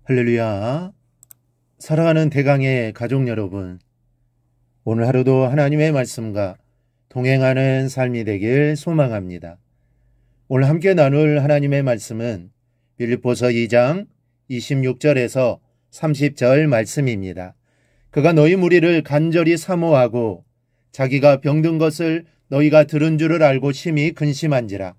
할렐루야. 사랑하는 대강의 가족 여러분, 오늘 하루도 하나님의 말씀과 동행하는 삶이 되길 소망합니다. 오늘 함께 나눌 하나님의 말씀은 빌립보서 2장 26절에서 30절 말씀입니다. 그가 너희 무리를 간절히 사모하고 자기가 병든 것을 너희가 들은 줄을 알고 심히 근심한지라.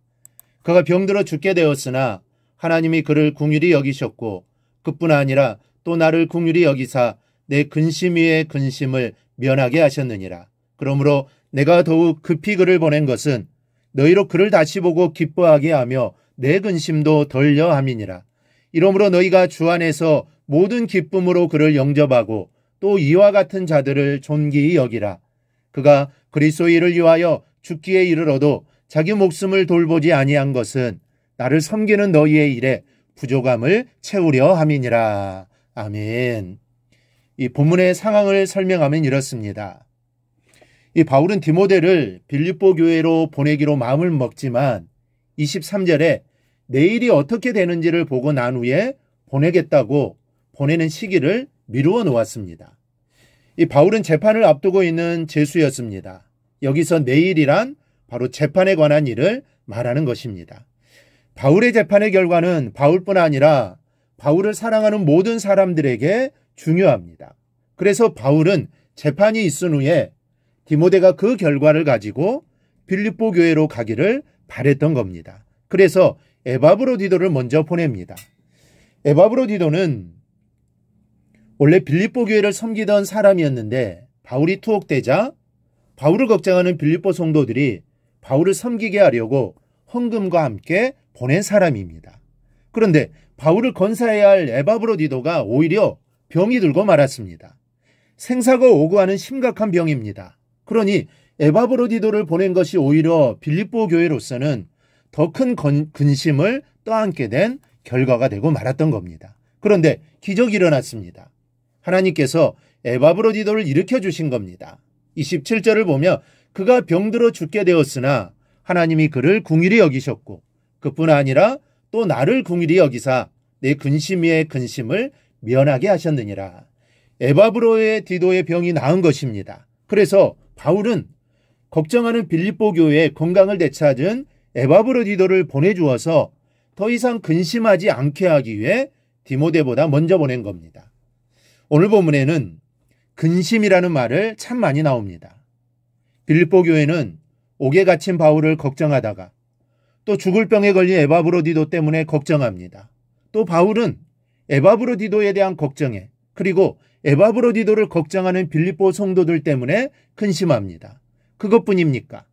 그가 병들어 죽게 되었으나 하나님이 그를 긍휼히 여기셨고 그뿐 아니라 또 나를 긍휼히 여기사 내 근심 위에 근심을 면하게 하셨느니라. 그러므로 내가 더욱 급히 그를 보낸 것은 너희로 그를 다시 보고 기뻐하게 하며 내 근심도 덜려 함이니라. 이러므로 너희가 주 안에서 모든 기쁨으로 그를 영접하고 또 이와 같은 자들을 존귀히 여기라. 그가 그리스도의 일을 위하여 죽기에 이르러도 자기 목숨을 돌보지 아니한 것은 나를 섬기는 너희의 일에 부족함을 채우려 함이니라. 아멘. 이 본문의 상황을 설명하면 이렇습니다. 이 바울은 디모데를 빌립보 교회로 보내기로 마음을 먹지만 23절에 내일이 어떻게 되는지를 보고 난 후에 보내겠다고 보내는 시기를 미루어 놓았습니다. 이 바울은 재판을 앞두고 있는 죄수였습니다. 여기서 내일이란 바로 재판에 관한 일을 말하는 것입니다. 바울의 재판의 결과는 바울뿐 아니라 바울을 사랑하는 모든 사람들에게 중요합니다. 그래서 바울은 재판이 있은 후에 디모데가 그 결과를 가지고 빌립보 교회로 가기를 바랬던 겁니다. 그래서 에바브로디도를 먼저 보냅니다. 에바브로디도는 원래 빌립보 교회를 섬기던 사람이었는데 바울이 투옥되자 바울을 걱정하는 빌립보 성도들이 바울을 섬기게 하려고 헌금과 함께 보낸 사람입니다. 그런데 바울을 건사해야 할 에바브로디도가 오히려 병이 들고 말았습니다. 생사가 오고 하는 심각한 병입니다. 그러니 에바브로디도를 보낸 것이 오히려 빌립보 교회로서는 더 큰 근심을 떠안게 된 결과가 되고 말았던 겁니다. 그런데 기적이 일어났습니다. 하나님께서 에바브로디도를 일으켜 주신 겁니다. 27절을 보면 그가 병들어 죽게 되었으나 하나님이 그를 긍휼히 여기셨고 그뿐 아니라 또 나를 긍휼히 여기사 내 근심 위에 근심을 면하게 하셨느니라. 에바브로디도의 병이 나은 것입니다. 그래서 바울은 걱정하는 빌립보 교회의 건강을 되찾은 에바브로디도를 보내주어서 더 이상 근심하지 않게 하기 위해 디모데보다 먼저 보낸 겁니다. 오늘 본문에는 근심이라는 말을 참 많이 나옵니다. 빌립보 교회는 옥에 갇힌 바울을 걱정하다가 또 죽을 병에 걸린 에바브로디도 때문에 걱정합니다. 또 바울은 에바브로디도에 대한 걱정에 그리고 에바브로디도를 걱정하는 빌립보 성도들 때문에 근심합니다. 그것뿐입니까?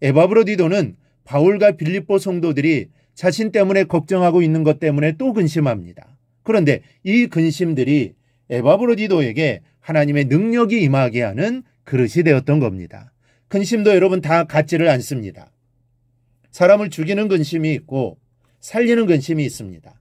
에바브로디도는 바울과 빌립보 성도들이 자신 때문에 걱정하고 있는 것 때문에 또 근심합니다. 그런데 이 근심들이 에바브로디도에게 하나님의 능력이 임하게 하는 그릇이 되었던 겁니다. 근심도 여러분 다 같지를 않습니다. 사람을 죽이는 근심이 있고 살리는 근심이 있습니다.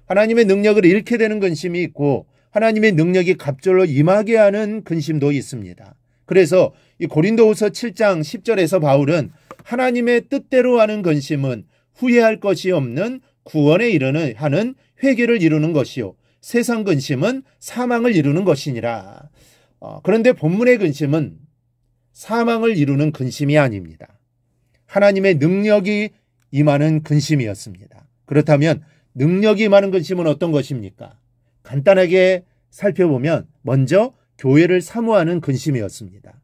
하나님의 능력을 잃게 되는 근심이 있고 하나님의 능력이 갑절로 임하게 하는 근심도 있습니다. 그래서 이 고린도후서 7장 10절에서 바울은 하나님의 뜻대로 하는 근심은 후회할 것이 없는 구원에 이르는 하는 회개를 이루는 것이요 세상 근심은 사망을 이루는 것이니라. 그런데 본문의 근심은 사망을 이루는 근심이 아닙니다. 하나님의 능력이 임하는 근심이었습니다. 그렇다면 능력이 임하는 근심은 어떤 것입니까? 간단하게 살펴보면 먼저 교회를 사모하는 근심이었습니다.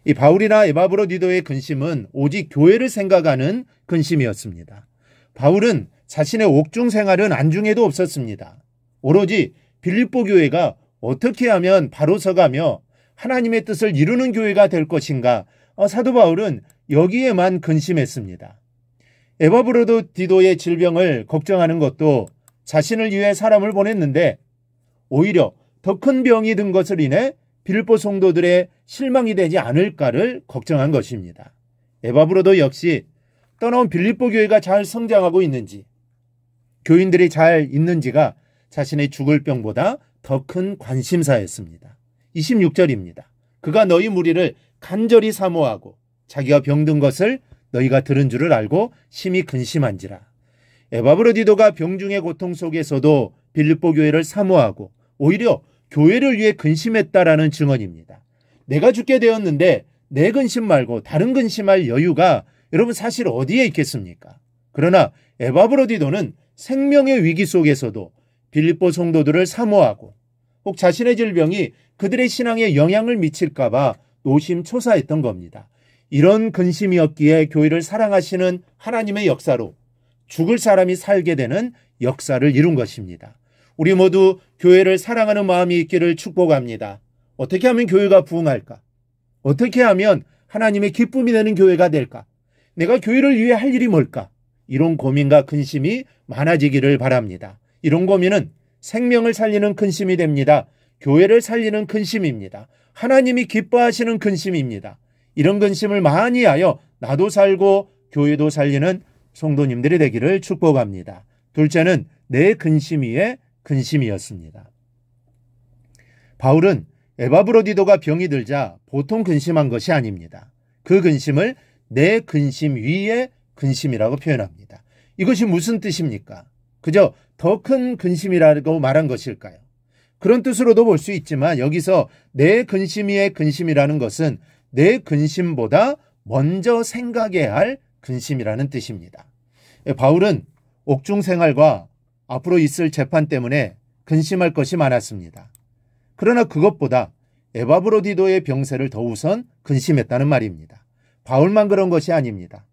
이 바울이나 에바브로디도의 근심은 오직 교회를 생각하는 근심이었습니다. 바울은 자신의 옥중 생활은 안중에도 없었습니다. 오로지 빌립보 교회가 어떻게 하면 바로 서가며 하나님의 뜻을 이루는 교회가 될 것인가 사도 바울은 여기에만 근심했습니다. 에바브로디도의 질병을 걱정하는 것도 자신을 위해 사람을 보냈는데 오히려 더 큰 병이 든 것을 인해 빌립보 성도들의 실망이 되지 않을까를 걱정한 것입니다. 에바브로도 역시 떠나온 빌립보 교회가 잘 성장하고 있는지 교인들이 잘 있는지가 자신의 죽을 병보다 더 큰 관심사였습니다. 26절입니다. 그가 너희 무리를 간절히 사모하고 자기가 병든 것을 너희가 들은 줄을 알고 심히 근심한지라. 에바브로디도가 병중의 고통 속에서도 빌립보 교회를 사모하고 오히려 교회를 위해 근심했다라는 증언입니다. 내가 죽게 되었는데 내 근심 말고 다른 근심할 여유가 여러분 사실 어디에 있겠습니까? 그러나 에바브로디도는 생명의 위기 속에서도 빌립보 성도들을 사모하고 혹 자신의 질병이 그들의 신앙에 영향을 미칠까 봐 노심초사했던 겁니다. 이런 근심이었기에 교회를 사랑하시는 하나님의 역사로 죽을 사람이 살게 되는 역사를 이룬 것입니다. 우리 모두 교회를 사랑하는 마음이 있기를 축복합니다. 어떻게 하면 교회가 부흥할까? 어떻게 하면 하나님의 기쁨이 되는 교회가 될까? 내가 교회를 위해 할 일이 뭘까? 이런 고민과 근심이 많아지기를 바랍니다. 이런 고민은 생명을 살리는 근심이 됩니다. 교회를 살리는 근심입니다. 하나님이 기뻐하시는 근심입니다. 이런 근심을 많이 하여 나도 살고 교회도 살리는 성도님들이 되기를 축복합니다. 둘째는 내 근심 위에 근심이었습니다. 바울은 에바브로디도가 병이 들자 보통 근심한 것이 아닙니다. 그 근심을 내 근심 위에 근심이라고 표현합니다. 이것이 무슨 뜻입니까? 그저 더 큰 근심이라고 말한 것일까요? 그런 뜻으로도 볼 수 있지만 여기서 내 근심 위에 근심이라는 것은 내 근심보다 먼저 생각해야 할 근심이라는 뜻입니다. 바울은 옥중 생활과 앞으로 있을 재판 때문에 근심할 것이 많았습니다. 그러나 그것보다 에바브로디도의 병세를 더 우선 근심했다는 말입니다. 바울만 그런 것이 아닙니다.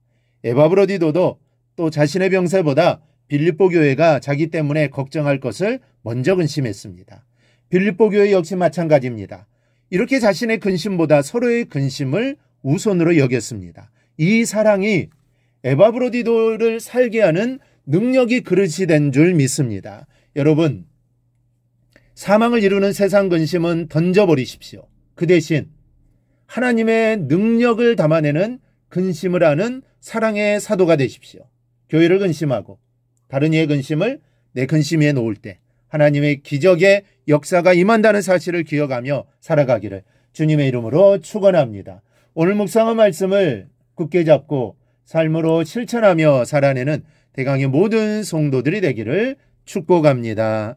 에바브로디도도 또 자신의 병세보다 빌립보 교회가 자기 때문에 걱정할 것을 먼저 근심했습니다. 빌립보 교회 역시 마찬가지입니다. 이렇게 자신의 근심보다 서로의 근심을 우선으로 여겼습니다. 이 사랑이 에바브로디도를 살게 하는 능력이 그릇이 된 줄 믿습니다. 여러분, 사망을 이루는 세상 근심은 던져버리십시오. 그 대신 하나님의 능력을 담아내는 근심을 하는 사랑의 사도가 되십시오. 교회를 근심하고 다른 이의 근심을 내 근심 위에 놓을 때 하나님의 기적의 역사가 임한다는 사실을 기억하며 살아가기를 주님의 이름으로 축원합니다. 오늘 묵상한 말씀을 굳게 잡고 삶으로 실천하며 살아내는 대강의 모든 성도들이 되기를 축복합니다.